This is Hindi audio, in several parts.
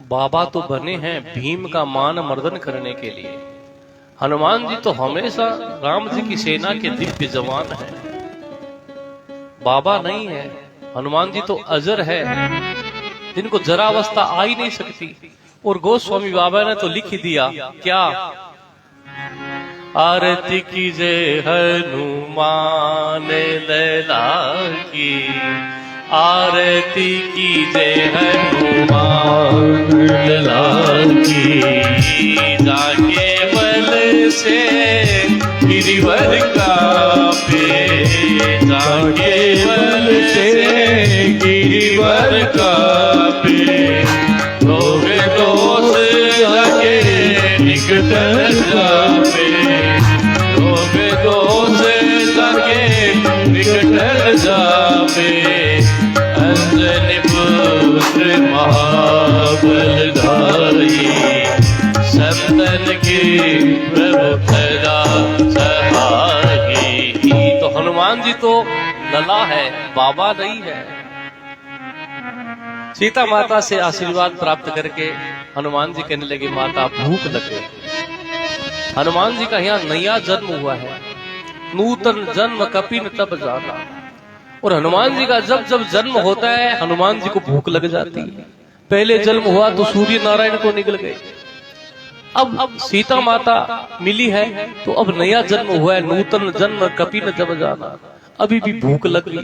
बाबा तो बने हैं भीम का मान मर्दन करने के लिए। हनुमान जी तो हमेशा राम जी की सेना के दिव्य जवान हैं। बाबा नहीं है, हनुमान जी तो अजर है, जिनको जरा अवस्था आ ही नहीं सकती। और गोस्वामी बाबा ने तो लिख दिया क्या, आरती कीजिए हनुमान लैला की, आरती कीजिए हनुमान लैला की, जाके बल से गिरिवर कांपे, जाके बल से गिरिवर कांपे, रोगे दोष लगे निकट जापे, रोगे दोष लगे निकट जापे, अंजनी पुत्र महाबलधारी, संतन की प्रभुता सहाई। तो हनुमान जी तो लला है, बाबा नहीं है। सीता माता से आशीर्वाद प्राप्त करके हनुमान जी कहने लगे माता भूख लगे। हनुमान जी का यहाँ नया जन्म हुआ है, नूतन जन्म कपिन तब जाना। और हनुमान जी का जब जब जन्म होता है हनुमान जी को भूख लग जाती है। पहले जन्म हुआ तो सूर्य नारायण को निकल गए, अब सीता माता मिली है तो अब नया जन्म हुआ है, नूतन जन्म कपिन तब जाना। अभी भी भूख लगी,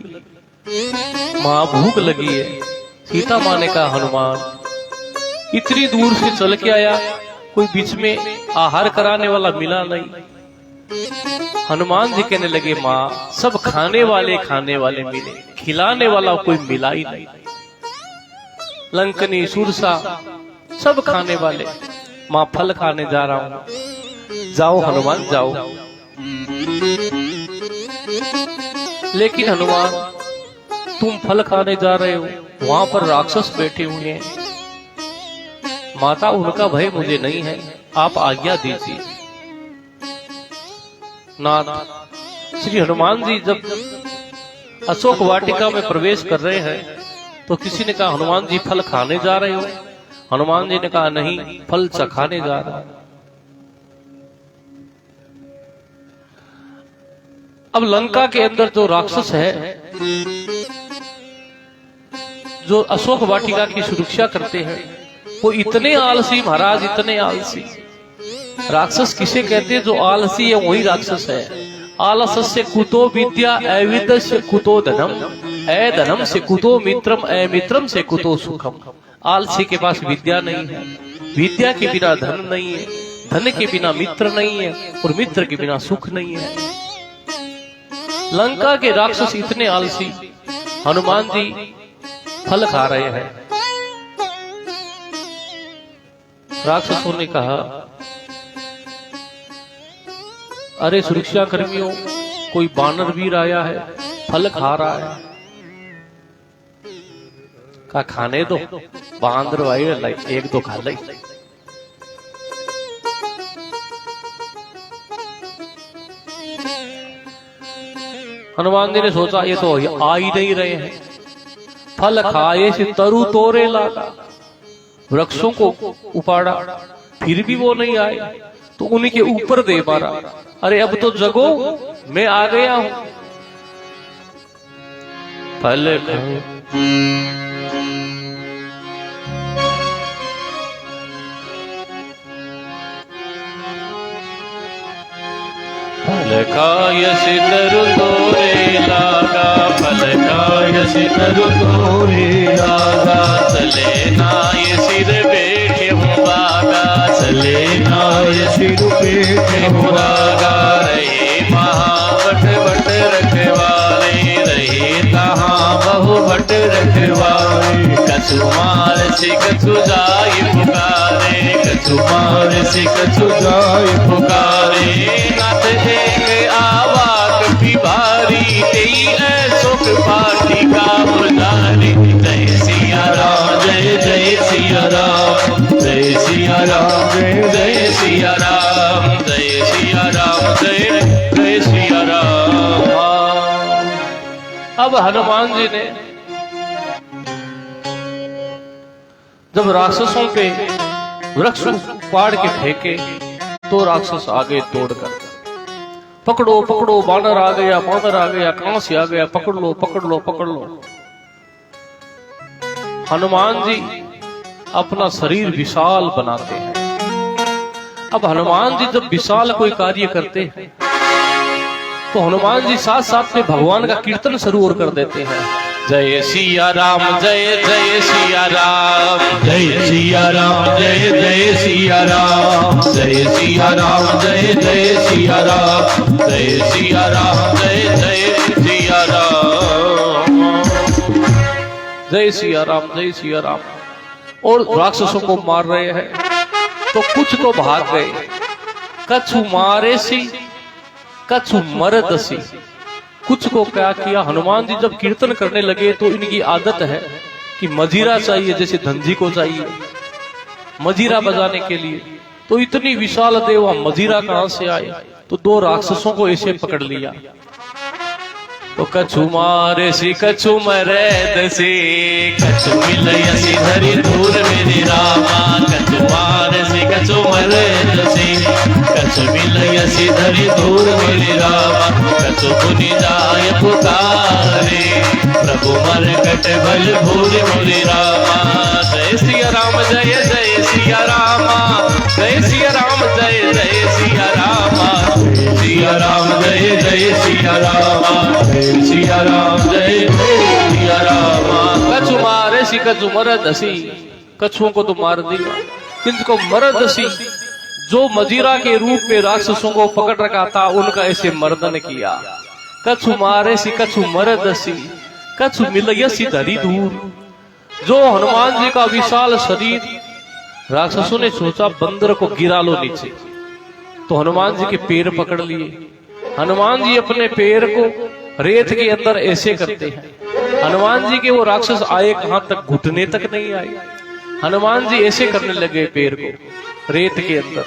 माँ भूख लगी है। सीता माँ ने कहा हनुमान इतनी दूर से चल के आया, कोई बीच में आहार कराने वाला मिला नहीं। हनुमान जी कहने लगे माँ सब खाने वाले मिले, खिलाने वाला कोई मिला ही नहीं। लंकनी सुरसा सब खाने वाले, माँ फल खाने जा रहा हूं। जाओ हनुमान जाओ। लेकिन हनुमान तुम फल खाने जा रहे हो, वहां पर राक्षस बैठे हुए हैं। माता उनका भय मुझे नहीं है, आप आज्ञा दीजिए। नाथ श्री हनुमान जी जब अशोक वाटिका में प्रवेश कर रहे हैं तो किसी ने कहा हनुमान जी फल खाने जा रहे हो? हनुमान जी ने कहा नहीं, फल चखाने जा रहा हूं। अब लंका के अंदर जो राक्षस है, जो अशोक वाटिका की सुरक्षा करते हैं, वो इतने आलसी महाराज, इतने आलसी। राक्षस किसे कहते हैं? जो आलसी है वही राक्षस है। आलस्य कुतो विद्या, अविद्य कुतो धनम, अधनम से कुतो मित्रम, अमित्रम से कुतो सुखम। आलसी के पास विद्या नहीं है, विद्या के बिना धन नहीं है, धन के बिना मित्र नहीं है, और मित्र के बिना सुख नहीं है। लंका के राक्षस इतने आलसी। हनुमान जी फल खा रहे हैं। राक्षसों ने कहा अरे सुरक्षा कर्मियों, कोई बानर वीर आया है, फल खा रहा है। कहा खाने दो, बांदर भाई एक दो खा ले। हनुमान जी ने सोचा ये तो आ ही नहीं रहे हैं। फल खाए से तरु तोरे लागा, वृक्षों को उपाड़ा, फिर भी वो नहीं आए तो उनके ऊपर दे मारा। अरे अब तो जगो, मैं आ गया हूं। फल खाय से तरु तोरे लागा, फल खाय से तरु तोरे लागा, चले नाय सिर बैठे हूँ बागा, चले नाय सिर बैठे हूँ बागा। रहे महाबट बट रखवाले, रहे तहाँ बहु बट रखवाले, कछु मार से कछु जाय पुकारे, कछु मार से कछु जाय पुकारे। नाथ आवाक पिबारी तेई अशोक वाटिका पुजारी। जय सिया राम, जय जय सिया राम, जय सिया राम, जय जय सिया राम, जय सिया राम, जय जय सिया राम। अब हनुमान जी ने जब राक्षसों पे वृक्ष पाड़ के फेंके तो राक्षस आगे दौड़कर, पकड़ो पकड़ो बानर आ गया, बानर आ गया, कहां से आ गया, पकड़ लो पकड़ लो पकड़ लो। हनुमान जी अपना शरीर विशाल बनाते हैं। अब हनुमान जी जब विशाल कोई कार्य करते हैं तो हनुमान जी साथ साथ में भगवान का कीर्तन शुरू और कर देते हैं। जय सिया राम जय जय सिया राम, जय सिया राम जय जय सिया राम, जय सिया राम जय जय सिया राम, जय सिया राम जय जय सिया राम, जय सिया राम जय सिया राम। और राक्षसों को मार रहे हैं तो कुछ तो भाग गए। कछु मारे सी कछु मरद सी। कुछ को क्या किया, हनुमान जी जब कीर्तन करने लगे तो इनकी आदत है कि मजीरा चाहिए, जैसे धनजी को चाहिए मजीरा बजाने के लिए। तो इतनी विशाल देवा मजीरा कहां से आए, तो दो राक्षसों को ऐसे पकड़ लिया। तो कछु मारे सी कछु मरे सी, कछु मिलयसी धरी दूर मेरे रामा, कछु मारे सी कछु मरे सी, कछु मिलयसी धरी दूर मेरे रामा, कछु पुनि जाय पुकारे, प्रभु मर कट भल भूल मोरे रामा। जय सिया राम जय जय सिया रामा, जय सिया राम जय जय सिया रामा, सिया राम जय जय सिया रामा, सिया राम जय जय सिया रामा। कछु मारे सी कछु मरद सी। कछुओं को तो मार दिया, किंतु मरद सी जो मजीरा के रूप में राक्षसों को पकड़ रखा था उनका ऐसे मर्दन किया। कछु मारे सी कछु मरद सी, कछु मिलयसी धरी दूर। जो हनुमान जी का विशाल शरीर, राक्षसों ने सोचा बंदर को गिरा लो नीचे, तो हनुमान जी के पैर पकड़ लिए। हनुमान जी अपने पैर को रेत के अंदर ऐसे करते हैं। हनुमान जी के वो राक्षस आए कहां तक, घुटने तक नहीं आए। हनुमान जी ऐसे करने लगे पैर को रेत के अंदर।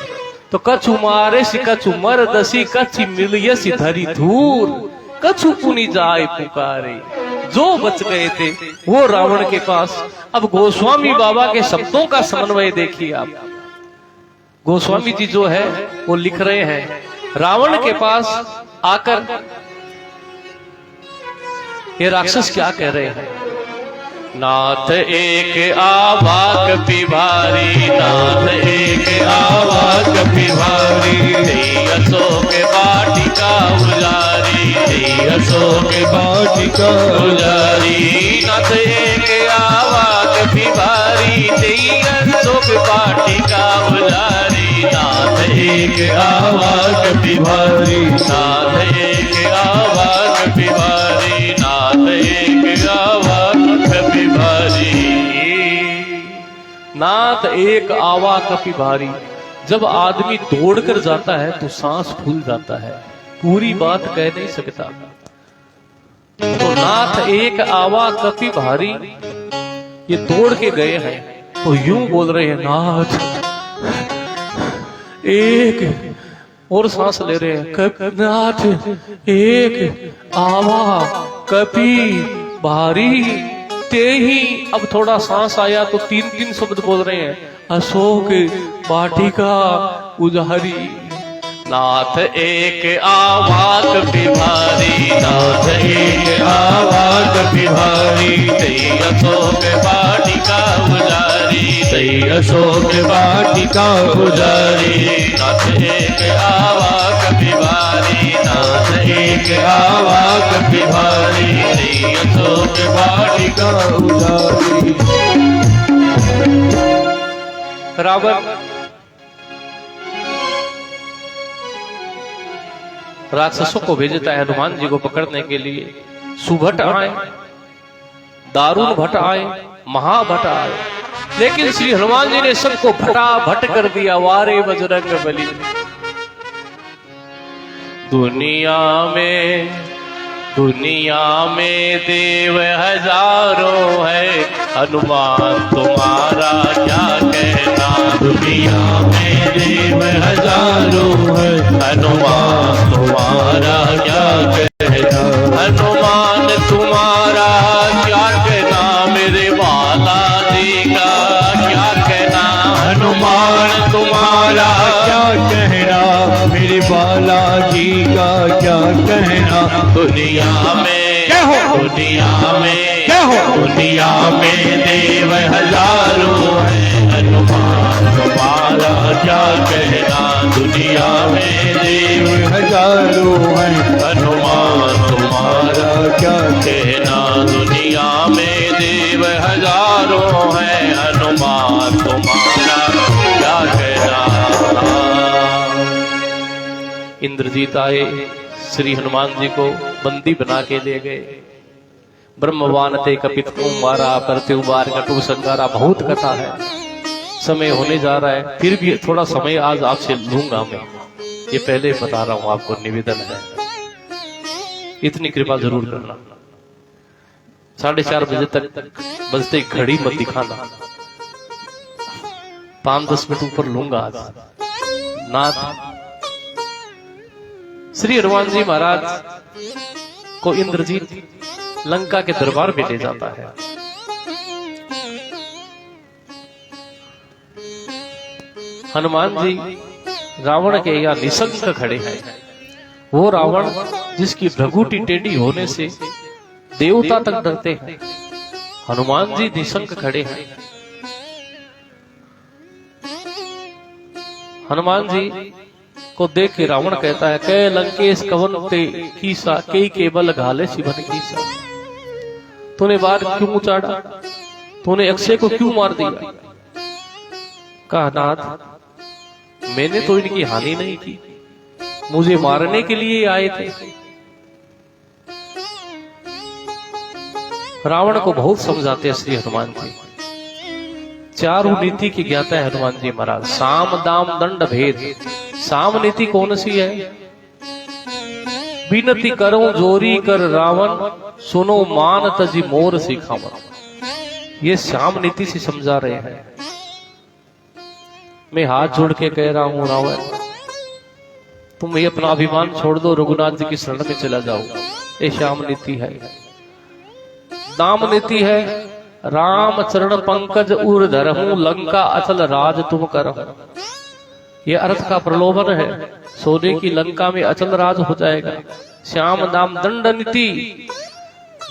तो कछु मारे सी कछु मरदसी, कछु मिलयसी धरी धूर, कछु पुनि जाए पुकारे। जो बच गए थे वो रावण के पास। अब गोस्वामी बाबा के शब्दों का समन्वय देखिए आप। गोस्वामी जी जो है वो लिख रहे हैं, रावण के पास आकर ये राक्षस क्या कह रहे हैं। नाथ एक आवा कपि भारी, नाथ एक आवा कपि भारी, अशोक वाटिका उजारी, अशोक वाटिका उजारी। नाथ एक आवा कपि भारी, अशोक वाटिका उजारी। नाथ एक आवा कपि भारी, नाथ एक आवा कपि भारी, नाथ एक आवा कपि भारी। नाथ एक आवा कपि भारी। जब आदमी दौड़कर जाता है तो सांस फूल जाता है, पूरी बात कह नहीं सकता। तो नाथ एक आवा कपि भारी, ये दौड़ के गए हैं तो यूं बोल रहे हैं, नाथ एक, और सांस ले रहे हैं, नाथ एक आवा कपि भारी। ते ही अब थोड़ा सांस आया तो तीन तीन शब्द बोल रहे हैं, अशोक वाटिका उजारी। नाथ एक आवा कपि भारी, नाथ एक आवा कपि भारी, अशोक वाटिका उजारी, अशोक वाटिका उजारी। नाथ एक आवा कपि भारी, नाथ एक आवा कपि भारी, अशोक वाटिका उजारी। रावण राक्षसों को भेजता है हनुमान जी को पकड़ने के लिए। सुभट आए, दारुण भट्ट आए, महाभट्ट आए, लेकिन श्री हनुमान जी ने सबको भटाभट कर दिया। वारे बजरंग बली। दुनिया में देव हजारों है, हनुमान तुम्हारा क्या कहना। दुनिया में देव हजारों है, हनुमान तुम्हारा क्या कहना। हनुमान तुम्हारा क्या कहना, मेरे बाला जी का क्या बालाजी का क्या कहना। दुनिया में क्या हो? दुनिया में क्या हो? दुनिया में देव हजारों हैं, हनुमान तुम्हारा क्या कहना। दुनिया में देव हजारों हैं, हनुमान तुम्हारा क्या कहना। दुनिया में देव हजारों हैं, हनुमान तुम्हारा क्या कहना। इंद्रजीत आए, श्री हनुमान जी को बंदी बना के ले गए। ब्रह्मवान ते कपित मारा, प्रत्युबार कटु संगारा। बहुत कथा है, समय होने जा रहा है, फिर भी थोड़ा समय आज आपसे लूंगा मैं। ये पहले बता रहा हूं, आपको निवेदन है, इतनी कृपा जरूर करना। 4:30 बजे तक बजते घड़ी मत दिखाना, 5-10 मिनट ऊपर लूंगा आज। नाथ श्री हनुमान जी महाराज को इंद्रजीत लंका के दरबार में ले जाता है। हनुमान जी रावण के यहाँ निशंक खड़े हैं। वो रावण जिसकी भ्रगुटी टेढ़ी होने से देवता तक डरते हैं, हनुमान जी निशंक खड़े हैं। हनुमान जी को देख के रावण कहता है, कै लंकेश कवन ते कीसा, कई केवल घाले शिवन कीसा। तूने बार क्यों उचाड़ा, तूने अक्षय को क्यों मार दिया। कहा, नाथ मैंने तो इनकी हानि नहीं की, मुझे मारने के लिए आए थे। रावण को बहुत समझाते हैं श्री हनुमान जी। चारों नीति की ज्ञाता है हनुमान जी महाराज। साम दाम दंड भेद। साम नीति कौन सी है। बिनती करो जोरी कर रावण, सुनो मान तजी मोर सिखावन। ये श्याम नीति से समझा रहे हैं। मैं हाथ जोड़ के कह रहा हूं रावण, तुम ये अपना अभिमान छोड़ दो, रघुनाथ जी की शरण में चला जाओ। ये श्याम नीति है। दाम नीति है, राम चरण पंकज उर धरहूं, लंका अचल राज तुम करहूं। ये अर्थ का प्रलोभन है, सोने की लंका में अचल राज हो जाएगा। श्याम दाम दंड नीति,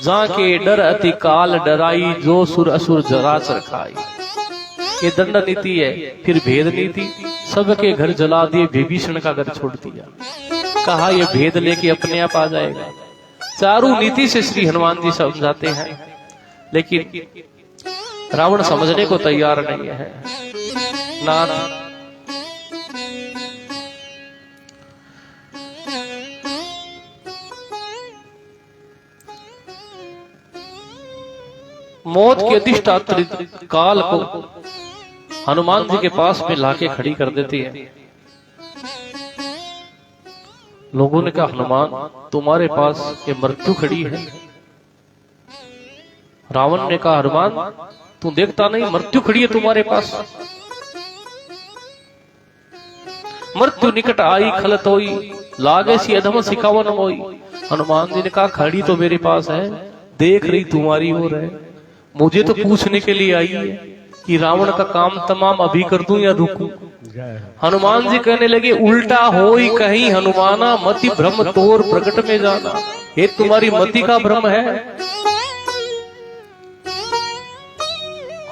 जाके डर अति काल डराई, जो सुर असुर जरा चरखाई। ये दंड नीति है। फिर भेद नीति, सबके घर जला दिए, विभीषण का घर छोड़ दिया। कहा ये भेद लेके अपने आप आ जाएगा। चारों नीति से श्री हनुमान जी समझाते हैं, लेकिन रावण समझने को तैयार नहीं है। नाथ मौत के अधिष्ठात्री काल को हनुमान जी के पास में लाके खड़ी कर देती है। लोगों ने कहा, हनुमान तुम्हारे पास ये मृत्यु खड़ी है। रावण ने कहा, हनुमान तू देखता नहीं मृत्यु खड़ी है तुम्हारे पास। मृत्यु निकट आई खलत होई, लागे सी अधम सिखावन होई। हनुमान जी ने कहा, खड़ी तो मेरे पास है, देख रही तुम्हारी ओर है, मुझे तो पूछने के लिए आई है कि रावण का काम तमाम अभी कर दूं या रुकूं। हनुमान जी कहने लगे, उल्टा होई कहीं हनुमाना, मति भ्रम तोर प्रकट में जाना। ये तुम्हारी मति का भ्रम है।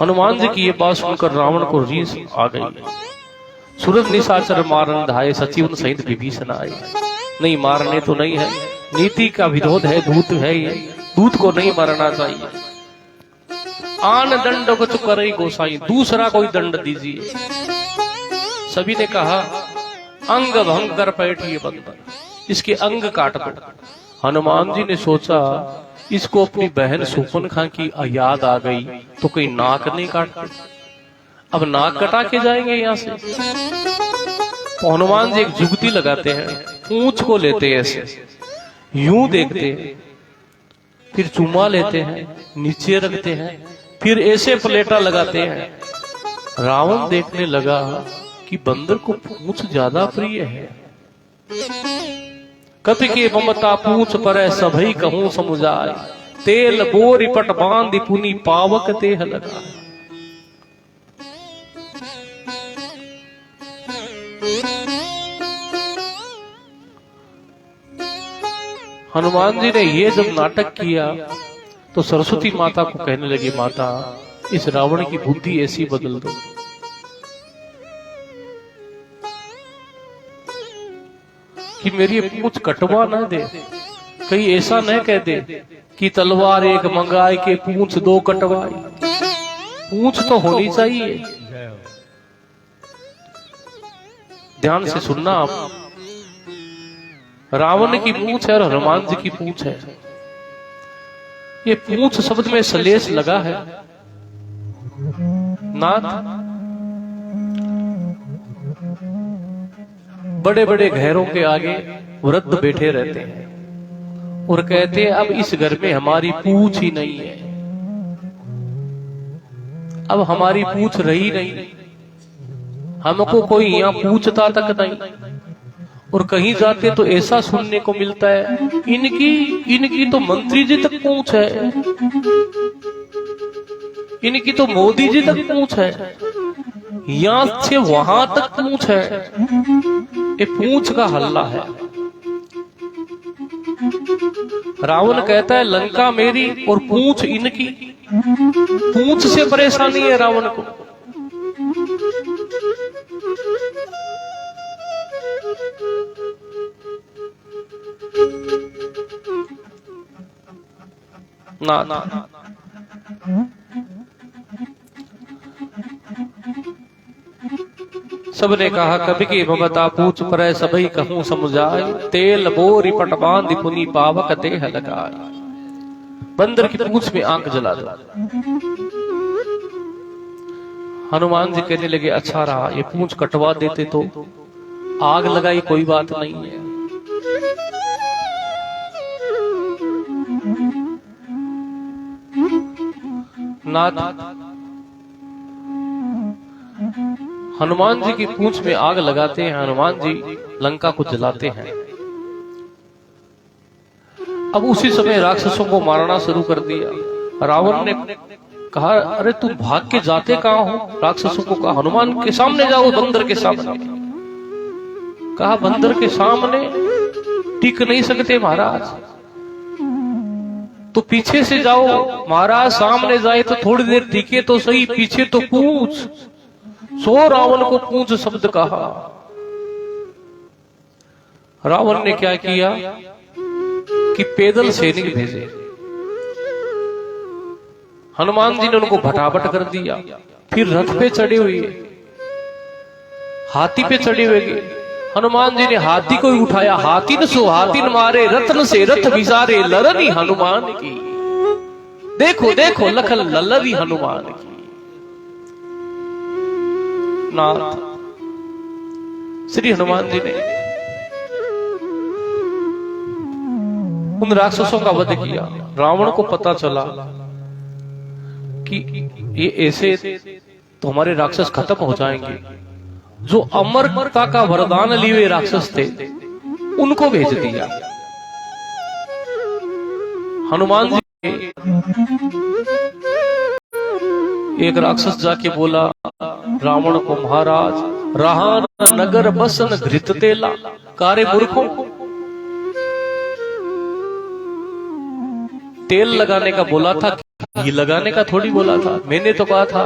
हनुमान जी की ये बात सुनकर रावण को रीस आ गई। सूरज निशाचर मारन धाये, सचिवन सहित विभीषण आए। नहीं मारने तो नहीं है, नीति का विरोध है, दूत है ये, दूत को नहीं मारना चाहिए। आन दंड को तो करे गोसाई, दूसरा कोई दंड दीजिए। सभी ने कहा, अंग भंग कर बैठिए बंदर, इसके अंग काट दो। हनुमान जी ने सोचा, इसको अपनी बहन सुपनखा की याद आ गई तो कोई नाक नहीं काटते, अब नाक कटा के जाएंगे यहाँ से। तो हनुमान जी एक जुगती लगाते हैं, पूंछ को लेते हैं ऐसे, यूं देखते हैं, फिर चुमा लेते हैं, नीचे रखते हैं, फिर ऐसे प्लेटा लगाते हैं। रावण देखने लगा कि बंदर को पूंछ ज्यादा प्रिय है। कत के ममता पूंछ पर सभई कहूं समुझाए, तेल बोरी पट बांध पुनी पावक तेह लगा। हनुमान जी ने ये जब नाटक किया तो सरस्वती माता को कहने लगी, माता इस रावण की बुद्धि ऐसी बदल दो कि मेरी पूंछ कटवा न दे, कहीं ऐसा न कह दे कि तलवार एक मंगाई के पूंछ दो कटवाई। पूंछ तो होनी चाहिए। ध्यान से सुनना आप, रावण की पूंछ है और हनुमान जी की पूंछ है। ये पूंछ शब्द में सलेस लगा है। नाथ बड़े बड़े घरों के आगे वृद्ध बैठे रहते हैं और कहते हैं अब इस घर में हमारी पूंछ ही नहीं है, अब हमारी पूंछ रही नहीं, हमको कोई यहाँ पूछता तक नहीं। और कहीं जाते तो ऐसा सुनने को मिलता है, इनकी तो मंत्री जी तक पूंछ है, इनकी तो मोदी जी तक पूंछ है, यहां से वहां तक पूंछ है। ये पूंछ का हल्ला है। रावण कहता है लंका मेरी और पूंछ इनकी। पूंछ से परेशानी है रावण को। ना सबने कहा कभी की भगता पूछ पर सभी कहूं समझाए, तेल बोरी पट बांध पुनी पावक देह लगाए। बंदर की पूंछ में आंख जला दो। हनुमान जी कहने लगे अच्छा रहा, ये पूंछ कटवा देते तो आग लगाई कोई बात नहीं है। नाथ हनुमान जी की पूंछ में आग लगाते हैं, हनुमान जी लंका को जलाते हैं। अब उसी समय राक्षसों को मारना शुरू कर दिया। रावण ने कहा अरे तुम भाग के जाते कहां हो? राक्षसों को कहा हनुमान के सामने जाओ, बंदर के सामने। कहा बंदर के सामने टिक नहीं सकते महाराज, तो पीछे से जाओ। महाराज सामने जाए तो थोड़ी देर टिके तो सही, पीछे तो पूंछ। सो रावण को पूंछ शब्द कहा। रावण ने क्या किया कि पैदल सैनिक भेजे। हनुमान जी ने उनको भटाभट कर दिया। फिर रथ पे चढ़े हुए, हाथी पे चढ़े हुए गए। हनुमान जी ने हाथी को ही उठाया। हाथी न सो हाथी न मारे, रत्न से रथ विसारे, लरनी हनुमान की। देखो देखो लखन ललरी हनुमान की। नाथ श्री हनुमान जी ने उन राक्षसों का वध किया। रावण को पता चला कि ये ऐसे तो हमारे राक्षस खत्म हो जाएंगे। जो अमरता का वरदान लिए हुए राक्षस थे उनको भेज दिया। हनुमान जी एक राक्षस जाके बोला रावण को, महाराज रहा नगर बसन घृत तेला। कारे मूर्खों, तेल लगाने का बोला था, घी लगाने का थोड़ी बोला था। मैंने तो कहा था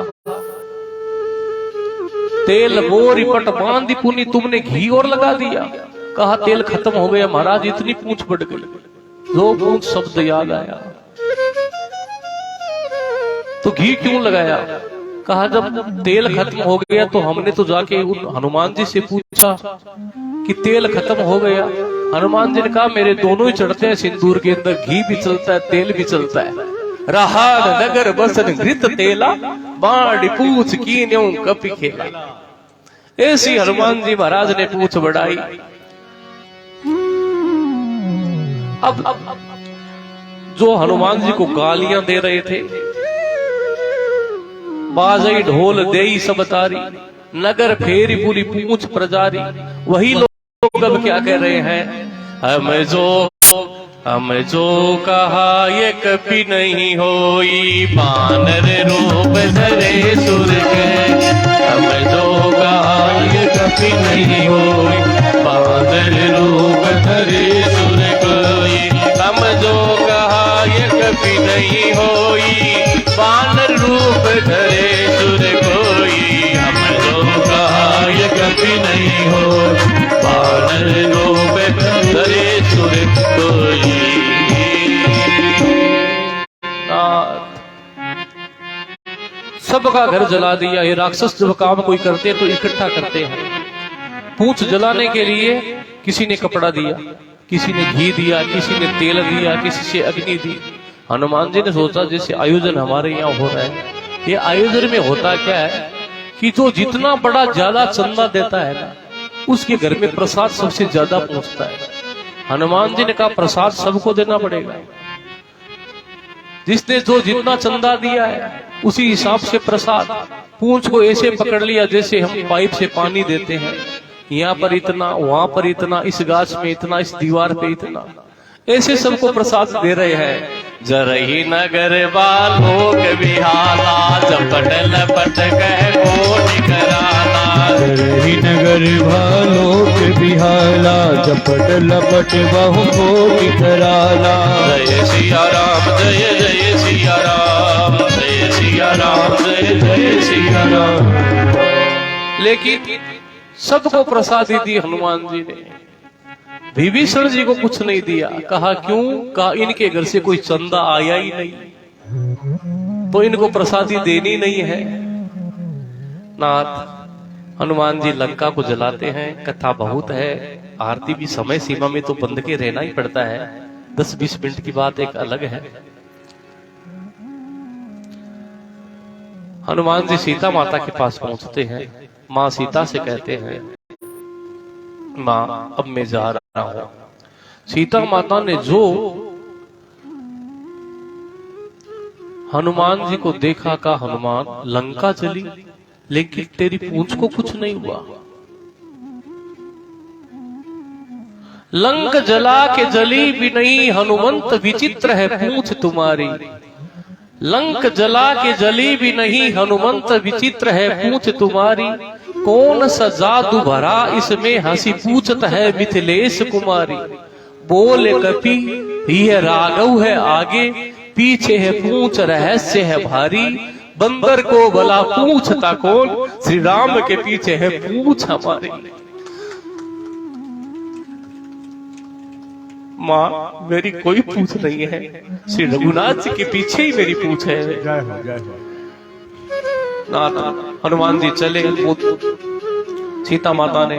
तेल बोरी पट बांधी पुनी, तुमने घी और लगा दिया। कहा तेल खत्म हो गया महाराज, इतनी पूंछ बढ़ गई। दो पूंछ शब्द याद आया तो घी क्यों लगाया? कहा जब तेल खत्म हो गया तो हमने तो जाके उन हनुमान जी से पूछा कि तेल खत्म हो गया। हनुमान जी ने कहा मेरे दोनों ही चढ़ते हैं सिंदूर के अंदर, घी भी चलता है तेल भी चलता है। रहा नगर बसन घृत तेला, बाढ़ पूछ की न्यों कपि खेला। ऐसी हनुमान जी महाराज ने पूछ बढ़ाई। अब जो हनुमान जी को गालियां दे रहे थे, बाजई ढोल देई सब तारी, नगर फेरी पूरी पूंछ प्रजारी, वही लोग अब क्या कह रहे हैं, हम जो कहा ये कभी नहीं होई, बानर रूप धरे सुर के। हम जो कहा ये कभी नहीं होई, बानर रूप धरे सुर कोई। सबका घर जला दिया। ये राक्षस जब काम कोई करते हैं तो इकट्ठा करते हैं। पूंछ जलाने के लिए किसी ने कपड़ा दिया, किसी ने घी दिया, किसी ने तेल दिया, किसी से अग्नि दी। हनुमान जी ने सोचा जैसे आयोजन हमारे यहाँ हो रहा है, ये आयोजन में होता क्या है कि जो जितना बड़ा ज्यादा चंदा देता है ना, उसके घर में प्रसाद सबसे ज्यादा पहुंचता है। हनुमान जी ने कहा प्रसाद सबको देना पड़ेगा। जिसने जो जितना चंदा दिया है उसी हिसाब से प्रसाद। पूंछ को ऐसे पकड़ लिया जैसे हम पाइप से पानी देते हैं, यहाँ पर इतना, वहां पर इतना, इस गाछ में इतना, इस दीवार पे इतना, ऐसे सबको प्रसाद दे रहे हैं। जरही नगर बालोक बिहाला, झपट लपट कह कोटि कराला। जरही नगर भालोक बिहाला, झपट लपट बहु कोटि कराला। जय सिया राम, जय जय सिया राम, जय सिया राम, जय जय सिया राम। लेकिन सबको प्रसाद दी हनुमान जी ने, विभीषण जी को कुछ नहीं दिया। कहा क्यों? कहा इनके घर से कोई चंदा आया ही नहीं, तो इनको प्रसादी देनी नहीं है। नाथ हनुमान जी लंका को जलाते हैं। कथा बहुत है, आरती भी समय सीमा में तो बंद के रहना ही पड़ता है। 10-20 मिनट की बात एक अलग है। हनुमान जी सीता माता के पास पहुंचते हैं। माँ सीता से कहते हैं माँ अब मैं जा रहा हूं। सीता माता ने जो हनुमान जी को देखा, का हनुमान लंका चली लेकिन तेरी पूंछ को कुछ नहीं हुआ। लंक जला के जली भी नहीं, हनुमंत विचित्र है पूंछ तुम्हारी। लंक जला के जली भी नहीं, हनुमंत विचित्र है पूंछ तुम्हारी। कौन सा जादू भरा इसमें, हंसी पूछत है मिथिलेश कुमारी। बोले कपि यह राघव है आगे, पीछे है पूंछ रहस्य है भारी। बंदर को भला पूछता कौन, श्री राम के पीछे है पूंछ हमारी। माँ मेरी कोई पूंछ नहीं है, श्री रघुनाथ जी के पीछे ही मेरी पूंछ है। जय हो, जय हो। नाथ हनुमान जी चले। सीता माता ने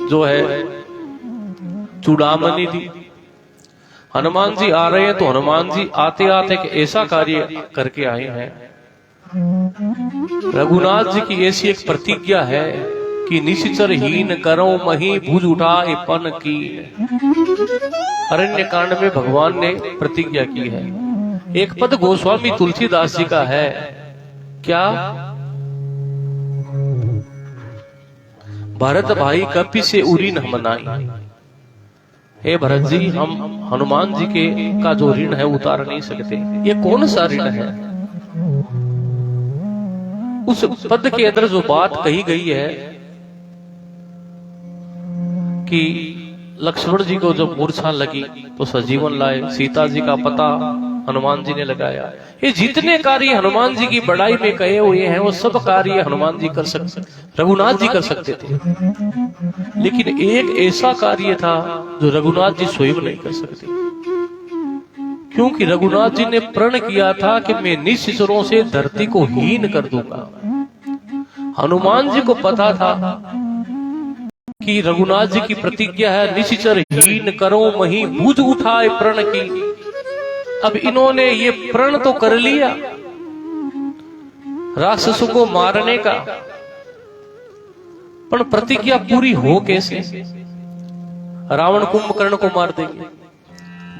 जो है चूड़ामणि दी। हनुमान जी आ रहे हैं तो हनुमान जी आते आते एक ऐसा कार्य करके आए हैं। रघुनाथ जी की ऐसी एक प्रतिज्ञा है कि निश्चर हीन करो मही भुज उठाए पन की। अरण्य कांड में भगवान ने प्रतिज्ञा की है। एक पद गोस्वामी तुलसीदास जी का है, क्या? भरत भाई कपि से उरी न मनाई। हे भरत जी, हम हनुमान जी के का जो ऋण है उतार नहीं सकते। ये कौन सा ऋण है? उस पद के अंदर जो बात कही गई है कि लक्ष्मण जी को जब मूर्छा लगी तो सजीवन लाए, सीता जी का पता हनुमान जी ने लगाया। ये जितने कार्य हनुमान जी की बड़ाई में कहे हुए हैं वो सब कार्य हनुमान जी कर सकते, रघुनाथ जी कर सकते थे। लेकिन एक ऐसा कार्य था जो रघुनाथ जी स्वयं नहीं कर सकते, क्योंकि रघुनाथ जी ने प्रण किया था कि मैं निश्चरों से धरती को हीन कर दूंगा। हनुमान जी को पता था कि रघुनाथ जी की प्रतिज्ञा है निश्चर हीन करो मही भुज उठाए प्रण की। अब इन्होंने ये प्रण तो कर लिया राक्षसों को मारने का, पर प्रतिज्ञा पूरी हो कैसे? रावण कुंभकर्ण को मार देंगे,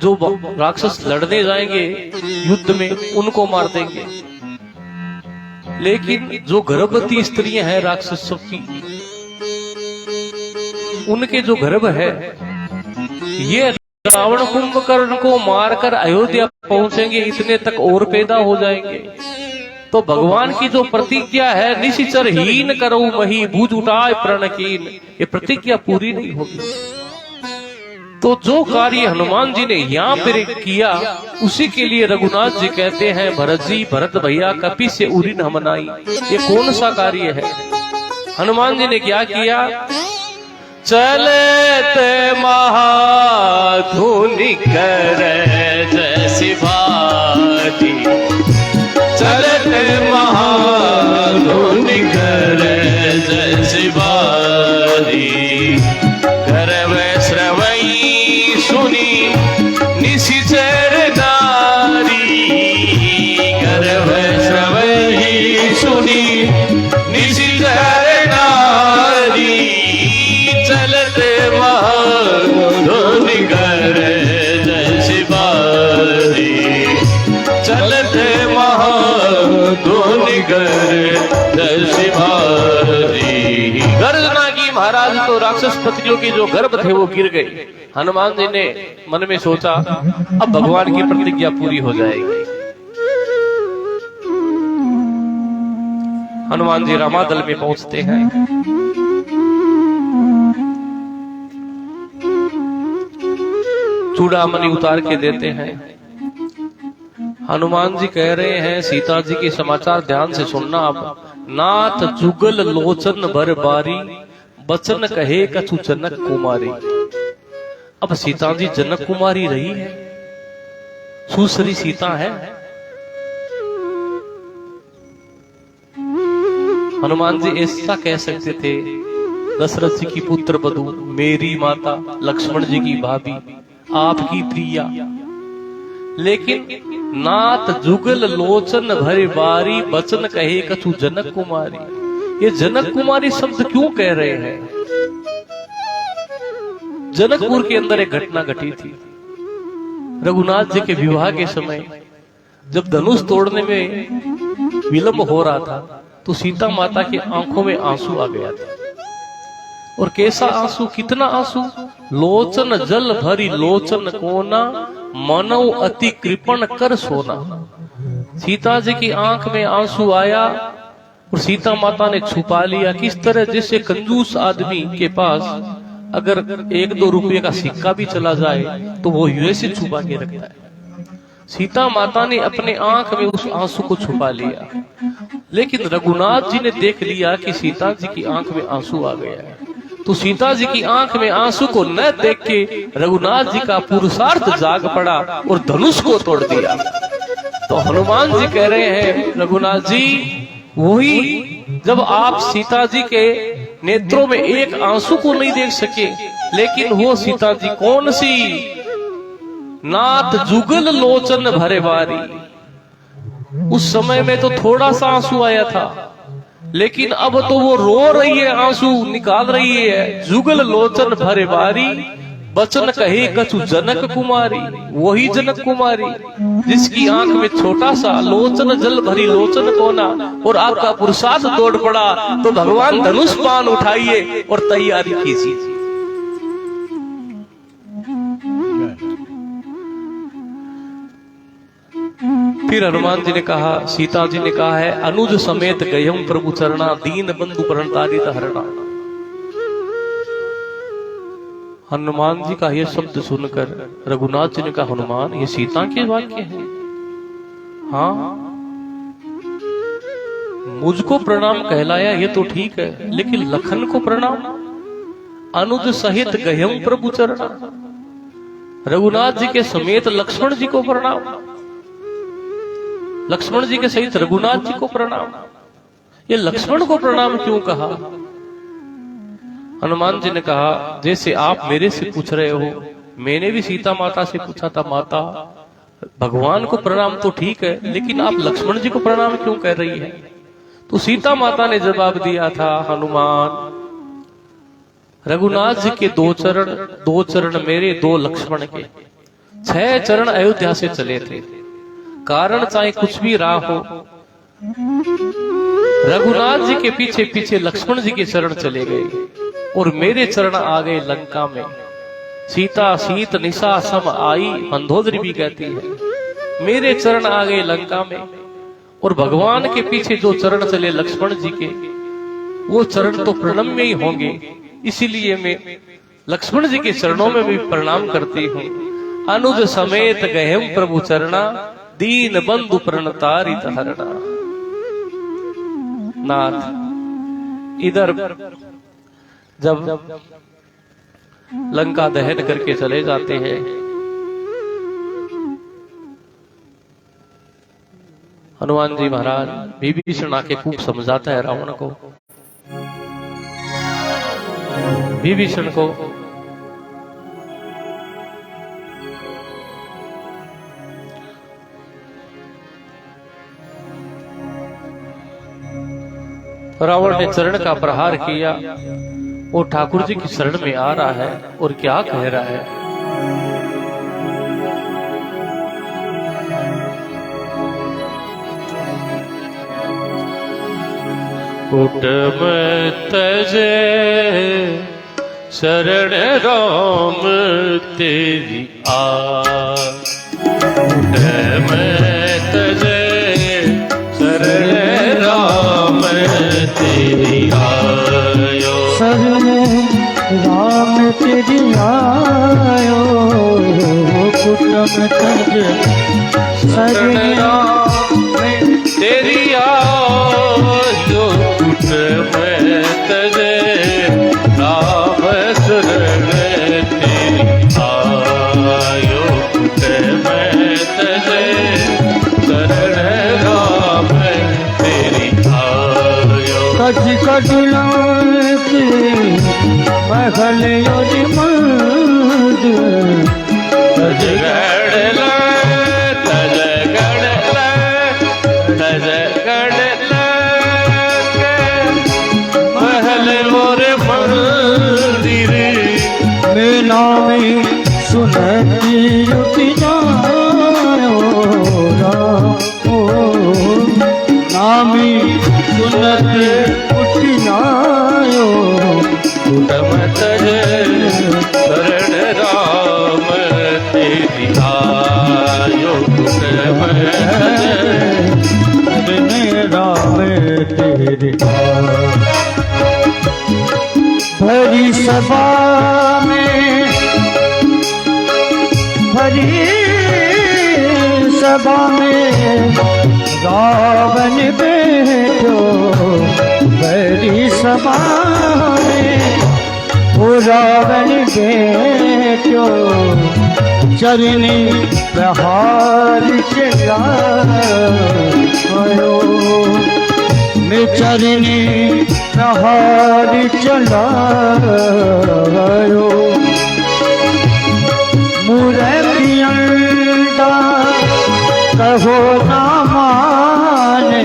जो राक्षस लड़ने जाएंगे युद्ध में उनको मार देंगे, लेकिन जो गर्भवती स्त्रियां हैं राक्षसों की, उनके जो गर्भ है, ये रावण कुंभकर्ण को मारकर अयोध्या पहुंचेंगे, इतने तक और पैदा हो जाएंगे। तो भगवान की जो प्रतिज्ञा है निश्चर हीन करो मही भुज उठाए प्रण कीन, ये प्रतिज्ञा पूरी नहीं होगी। तो जो कार्य हनुमान जी ने यहाँ पर किया उसी के लिए रघुनाथ जी कहते हैं भरत जी, भरत भैया कपि से उरी न मनाई। ये कौन सा कार्य है? हनुमान जी ने क्या किया? चलते महाधुनि करे जैसी भाती, चलते महा गर्दश भारी। गर्जना की महाराज, तो राक्षस पत्नियों के जो गर्भ थे वो गिर गए। हनुमान जी ने मन में सोचा अब भगवान की प्रतिज्ञा पूरी हो जाएगी। हनुमान जी रामादल में पहुंचते हैं। चूड़ामणि उतार के देते हैं। हनुमान जी कह रहे हैं सीता जी के समाचार ध्यान से सुनना। अब नाथ जुगल लोचन भर बारी, बचन कहे कछु जनक कुमारी। अब सीता जी जनक कुमारी रही है, सुसरी सीता है। हनुमान जी ऐसा कह सकते थे, दशरथ जी की पुत्र बधू, मेरी माता, लक्ष्मण जी की भाभी, आपकी प्रिया। लेकिन नाथ जुगल लोचन भरे बारी, बचन कहे कछु जनक कुमारी। ये जनक कुमारी शब्द क्यों कह रहे हैं? जनकपुर के अंदर एक घटना घटी थी। रघुनाथ जी के विवाह के समय जब धनुष तोड़ने में विलंब हो रहा था तो सीता माता की आंखों में आंसू आ गया था। और कैसा आंसू, कितना आंसू? लोचन जल भरी लोचन कोना, मनौ अति कृपण कर सोना। सीता जी की आंख में आंसू आया और सीता माता ने छुपा लिया। किस तरह? जैसे कंजूस आदमी के पास अगर 1-2 रुपये का सिक्का भी चला जाए तो वो यूं से छुपा के रखता है। सीता माता ने अपने आंख में उस आंसू को छुपा लिया। लेकिन रघुनाथ जी ने देख लिया कि सीता जी की आंख में आंसू आ गया है, तो सीता जी की आंख में आंसू को न देख के रघुनाथ जी का पुरुषार्थ जाग पड़ा और धनुष को तोड़ दिया। तो हनुमान जी कह रहे हैं, रघुनाथ जी वही जब आप सीता जी के नेत्रों में एक आंसू को नहीं देख सके, लेकिन वो सीता जी कौन सी? नाथ जुगल लोचन भरे बारी। उस समय में तो थोड़ा सा आंसू आया था, लेकिन अब तो वो रो रही है, आंसू निकाल रही है। जुगल लोचन भरे बारी, बचन कहे कछु जनक कुमारी। वही जनक कुमारी जिसकी आंख में छोटा सा लोचन जल भरी लोचन कोना और आपका पुरुषार्थ दौड़ पड़ा। तो भगवान धनुष बाण उठाइए और तैयारी कीजिए। फिर हनुमान जी ने कहा, सीता जी ने कहा है, अनुज समेत गयम प्रभु चरणा, दीन बंधु प्रणतारित हरणा। हनुमान जी का यह शब्द सुनकर रघुनाथ जी ने कहा, हनुमान ये सीता के वाक्य हैं। हाँ, मुझको प्रणाम कहलाया ये तो ठीक है, लेकिन लखन को प्रणाम? अनुज सहित गयम प्रभु चरणा, रघुनाथ जी के समेत लक्ष्मण जी को प्रणाम, लक्ष्मण जी के सहित रघुनाथ जी को प्रणाम। ये लक्ष्मण को प्रणाम क्यों कहा? हनुमान जी ने कहा, जैसे आप मेरे से पूछ रहे हो, मैंने भी सीता माता से पूछा था, माता भगवान को प्रणाम तो ठीक है, लेकिन आप लक्ष्मण जी को प्रणाम क्यों कर रही है? तो सीता माता ने जवाब दिया था, हनुमान रघुनाथ जी के 2 चरण मेरे, 2 लक्ष्मण के, 6 चरण अयोध्या से चले थे। कारण चाहे कुछ भी रहा हो, रघुनाथ जी के पीछे पीछे लक्ष्मण जी के चरण चले गए और मेरे चरण आ गए लंका में। सीता सीत निशा सम आई, मंदोदरी भी कहती है। मेरे चरण आ गए लंका में और भगवान के पीछे जो चरण चले लक्ष्मण जी के, वो चरण तो प्रणम्य ही होंगे, इसीलिए मैं लक्ष्मण जी के चरणों में भी प्रणाम करती हूँ। अनुज समेत गहम प्रभु चरणा, दीन बंधु प्रणतारित हरणा। नाथ इधर जब लंका दहन करके चले जाते हैं, हनुमान जी महाराज विभीषण आके खूब समझाता है रावण को। विभीषण को रावण ने चरण का प्रहार किया, वो ठाकुर जी की शरण में आ रहा है और क्या कह रहा है, कुटुम तजे शरण राम तेरी कुटुम तजे शरण राम तेरी आयो शरण राम तेरी आयो कुटुम तज शरण राम तेरी आयो कुटुम तजे राम शरण तेरी आयो कुटुम तजे शरण राम तेरी आयो कज कटलाके महल योरी मंद तज गढ़ तज गढ़ तज गढ़ महल मोर मंदिर मेला में सुनती युति जायो रामो नामी सुनती उठी जायो कुटुम तज शरण राम तेरी आयो कुटुम तज राम तेरे भरी सभा में भरी सभा में रावण बैठो भरी सभा में वो रावण बैठो चरनी प्रहार चलायो मैं चरनी प्रहार चलायो मुरतियंदा कहो ना माने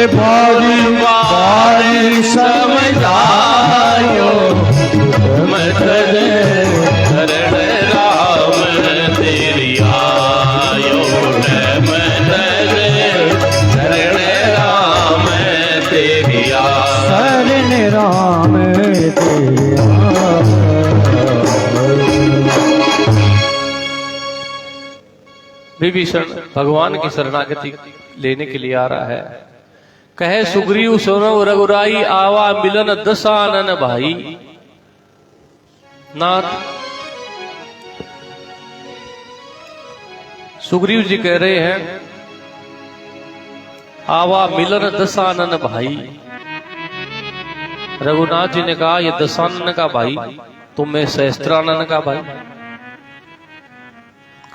भारी भारी समझायो मत शरण राम तेरी आयो मत शरण राम तेरी शरण राम तेरा विभीषण भगवान की शरणागति लेने के लिए आ रहा है। कहे सुग्रीव सोनव रघुराई आवा मिलन दसानन भाई। नाथ सुग्रीव जी कह रहे हैं आवा मिलन दसानन भाई। रघुनाथ जी ने कहा ये दसानन का भाई तो मैं सहस्त्रानन का भाई।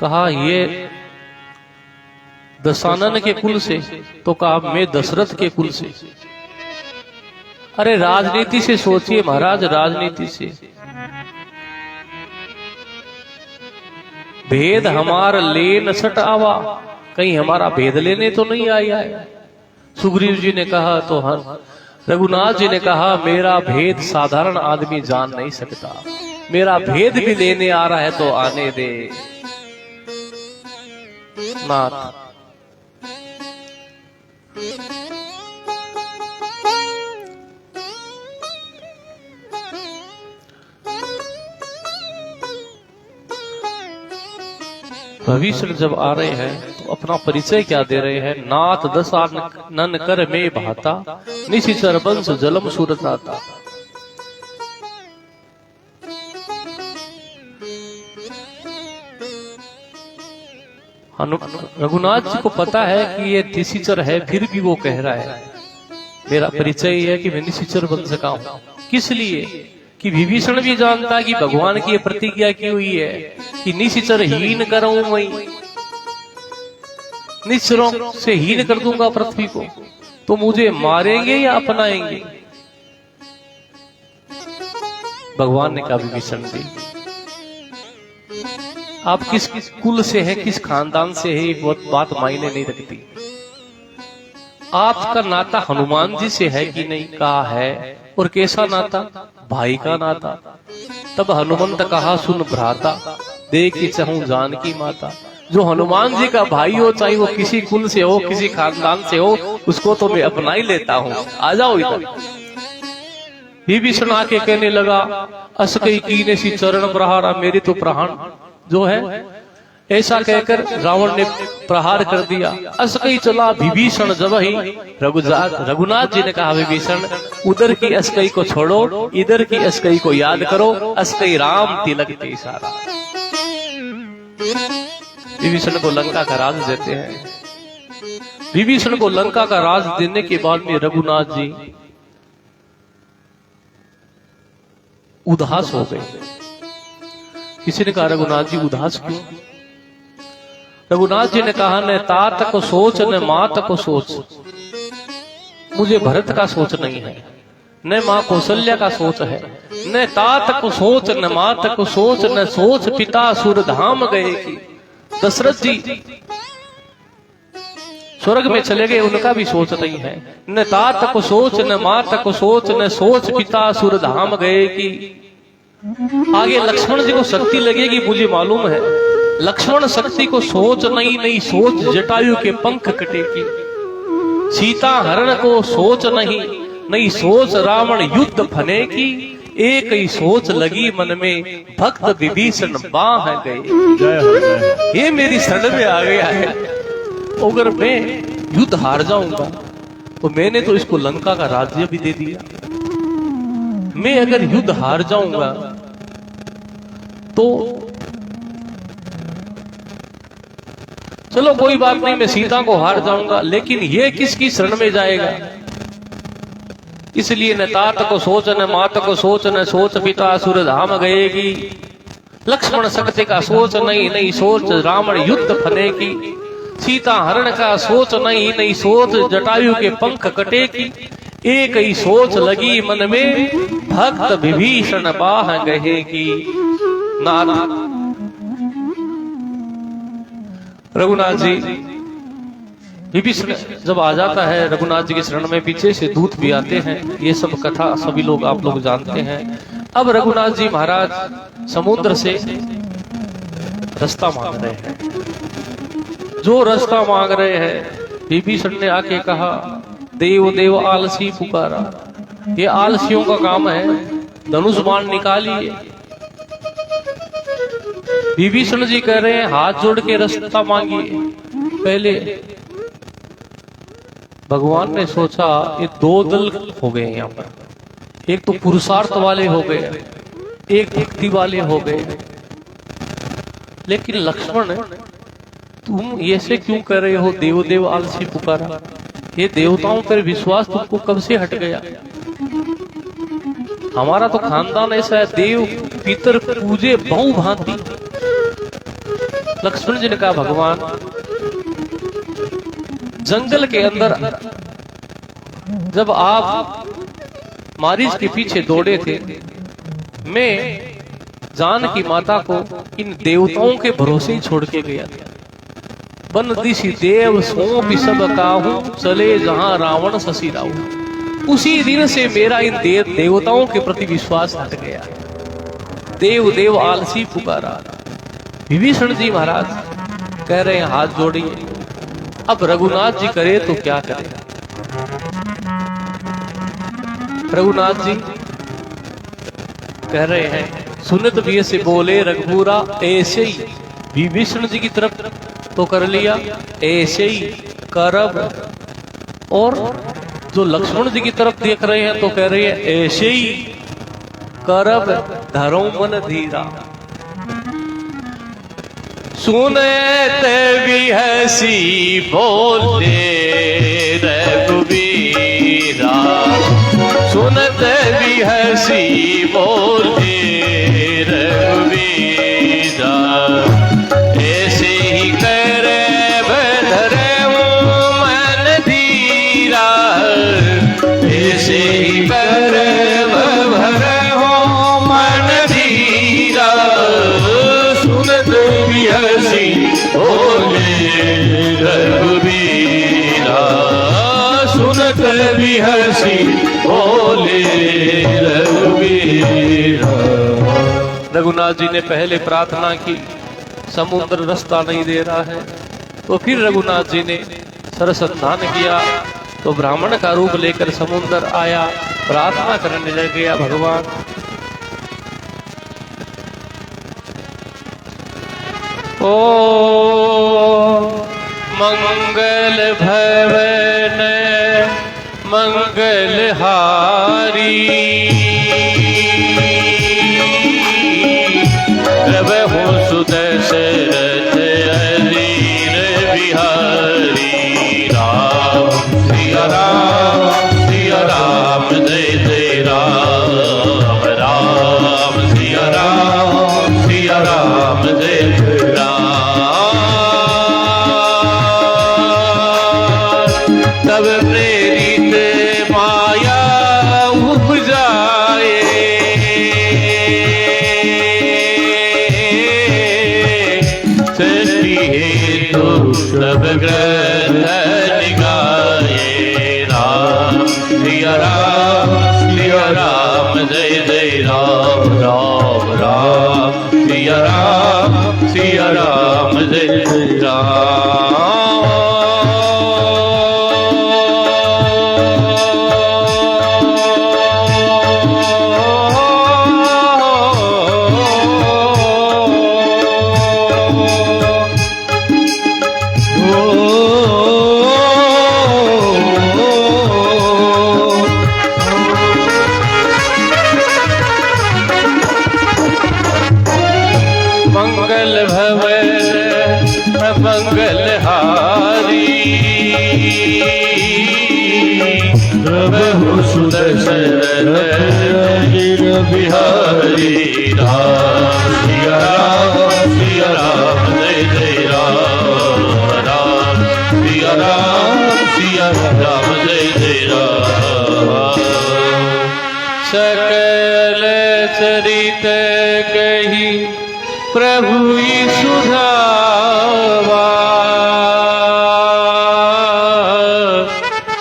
कहा ये दसानन के कुल से तो कहा मैं दशरथ के कुल से। अरे राजनीति से सोचिए महाराज, राजनीति से भेद हमार ले न सट आवा, कहीं हमारा भेद लेने तो नहीं आया है। सुग्रीव जी ने कहा तो रघुनाथ जी ने कहा मेरा भेद साधारण आदमी जान नहीं सकता, मेरा भेद भी लेने आ रहा है तो आने दे। नाथ भविष्य जब आ रहे हैं तो अपना परिचय क्या दे रहे हैं। नाथ दसानन कर में भाता, निशिचर बंश जलम सुरताता। रघुनाथ जी को पता है कि ये निशिचर है, फिर भी वो कह रहा है मेरा परिचय है कि मैं निशिचर वंश का हूं। किस लिए कि विभीषण भी जानता कि भगवान की प्रतिज्ञा की हुई है कि निशिचर हीन करूं मैं, निश्चरों से हीन कर दूंगा पृथ्वी को, तो मुझे मारेंगे या अपनाएंगे। भगवान ने कहा विभीषण जी आप किस कुल से हैं, किस खानदान से है, एक बात मायने नहीं रखती। आपका नाता हनुमान जी से है कि नहीं? कहा है। और कैसा नाता? भाई का नाता। तब हनुमंत कहा, सुन भ्राता, देख चहूं जानकी माता। जो हनुमान जी का भाई हो, चाहे वो किसी कुल से हो, किसी खानदान से हो, उसको तो मैं अपना ही लेता हूं। आ जाओ इधर। विभीषण आके कहने लगा, अस कई कीने सी चरण प्रहारा, मेरे तो प्राण जो है। ऐसा कहकर रावण ने प्रहार कर दिया। अस कई चला विभीषण जब ही रघुनाथ जी ने कहा, विभीषण उधर की अस्कई को छोड़ो, इधर की अस्कई को याद करो। अस्कई राम तिलक के इशारा। विभीषण को लंका का राज देते हैं। विभीषण को लंका का राज देने के बाद में रघुनाथ जी उदास हो गए। किसी ने कहा, रघुनाथ जी उदास क्यों? रघुनाथ जी ने कहा, न तात को सोच न मात को सोच। मुझे भरत का सोच नहीं है, न मां कौशल्या का सोच है। न तात को सोच न मात को सोच, न सोच पिता सुरधाम गए की। दशरथ जी स्वर्ग में चले गए, उनका भी सोच नहीं है। न तात को सोच न मात को सोच, न सोच पिता सुरधाम गए की। आगे लक्ष्मण जी को शक्ति लगेगी, मुझे मालूम है। लक्ष्मण शक्ति को सोच नहीं सोच जटायु के पंख कटेगी। सीता हरण को सोच नहीं सोच रावण युद्ध फने की। एक ही सोच लगी मन में, भक्त विभीषण बाह गए। ये मेरी शरण में आ गया है। अगर मैं युद्ध हार जाऊंगा तो मैंने तो इसको लंका का राज्य भी दे दिया। मैं अगर युद्ध हार जाऊंगा तो चलो कोई बात नहीं, मैं सीता को हार जाऊंगा, लेकिन ये किसकी शरण में जाएगा? इसलिए न तात को सोच न मात को सोच, न सोच पिता सुरधाम गएगी। लक्ष्मण शक्ति का सोच नहीं सोच रावण युद्ध फने की। सीता हरण का सोच नहीं सोच जटायु के पंख कटेगी। एक ही सोच लगी मन में, भक्त विभीषण बाह गहेगी। नाथ रघुनाथ जी, विभीषण जब आ जाता है रघुनाथ जी के शरण में, पीछे से दूत भी आते हैं। ये सब कथा सभी लोग आप लोग जानते हैं। अब रघुनाथ जी महाराज समुद्र से रास्ता मांग रहे हैं। जो रास्ता मांग रहे हैं, विभीषण ने आके कहा, देव देव आलसी पुकारा। ये आलसियों का काम है, धनुष बाण निकालिए। विभीषण जी कह रहे हैं, हाथ जोड़ के रास्ता मांगिए। पहले भगवान ने सोचा ये दो दल हो गए यहाँ पर, एक तो पुरुषार्थ वाले हो गए, एक भक्ति वाले हो गए। लेकिन लक्ष्मण, तुम ऐसे क्यों कर रहे हो? देव देव आलसी पुकारा। ये देवताओं पर विश्वास तुमको कब से हट गया? हमारा तो खानदान ऐसा है, देव पितर पूजे बहु भांति। लक्ष्मण जी ने कहा, भगवान जंगल के अंदर जब आप मारीच के पीछे दौड़े थे, मैं जानकी माता को इन देवताओं के भरोसे ही छोड़ के गया था। बन दिशि देव सौंप सब काहू, चले जहां रावण शशि राहु। उसी दिन से मेरा इन देवताओं के प्रति विश्वास हट गया। देव देव आलसी पुकारा। विभीषण जी महाराज कह रहे हैं, हाथ जोड़िए। अब रघुनाथ जी करे तो क्या करें? रघुनाथ जी कह रहे हैं, सुनत भी से बोले रघुबूरा, ऐसे ही विभीषण जी की तरफ तो कर लिया, ऐसे ही करब। और जो लक्ष्मण जी की तरफ देख रहे हैं तो कह रहे हैं, ऐसे ही करब धरो मन धीरा। सुनते भी हसी बोले रघुबीरा, सुनते भी हसी बोले रघुबीरा। ऐसे ही करे बधरे मन धीरा, ऐसे ही करे बधरे मन धीरा। सुनते भी हसी बोले रघुबीरा, सुनत भी हंसी बोले रघुवीर। रघुनाथ जी ने पहले प्रार्थना की, समुद्र रास्ता नहीं दे रहा है, तो फिर रघुनाथ जी ने सरसंधान किया, तो ब्राह्मण का रूप लेकर समुद्र आया, प्रार्थना करने लग गया, भगवान ओ मंगल भवन मंगलहारी, प्रभु सुदशरथ अधीर बिहारी। राम सिया राम जय जय राम, राम सिया राम जय जय राम। तब प्रेरित माया उपजाए, सृष्टि हेतु सब ग्रंथ निगाए। राम सिया राम जय जय राम, राम राम सिया राम जय जय राम। मंगल भवन मंगलहारी, प्रभु सुदर्शन बिहारी। राम सिया राम जय जय राम, राम सिया राम जय जय राम। सकल चरित कही प्रभु सुधावा,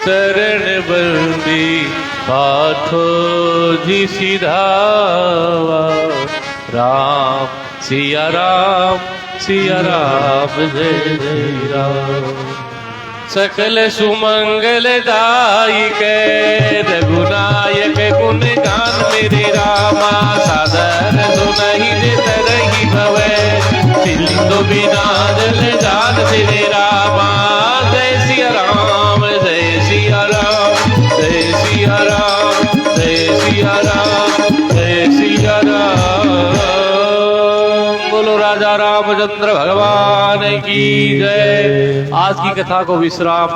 चरण बंदी हाथो जी सिधावा। राम सिया राम जय जय राम। सकल सुमंगल दायक रघुनायक गुण गान मेरे रामा, सादर सुनहि जित रही भवै, सिंधु बिना जल जान तेरे रामा। जय सिया राम जय सिया राम, जय सिया राम जय सिया राम, जय सिया राम। बोलो राजा रामचंद्र भगवान की जय। आज की कथा को विश्राम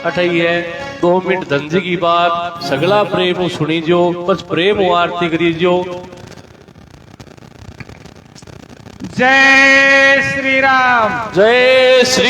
अठई है। 2 मिनट धंजे की बात, सगला प्रेम सुनीजो, बस प्रेम आरती करीजो। जय श्री राम। जय श्री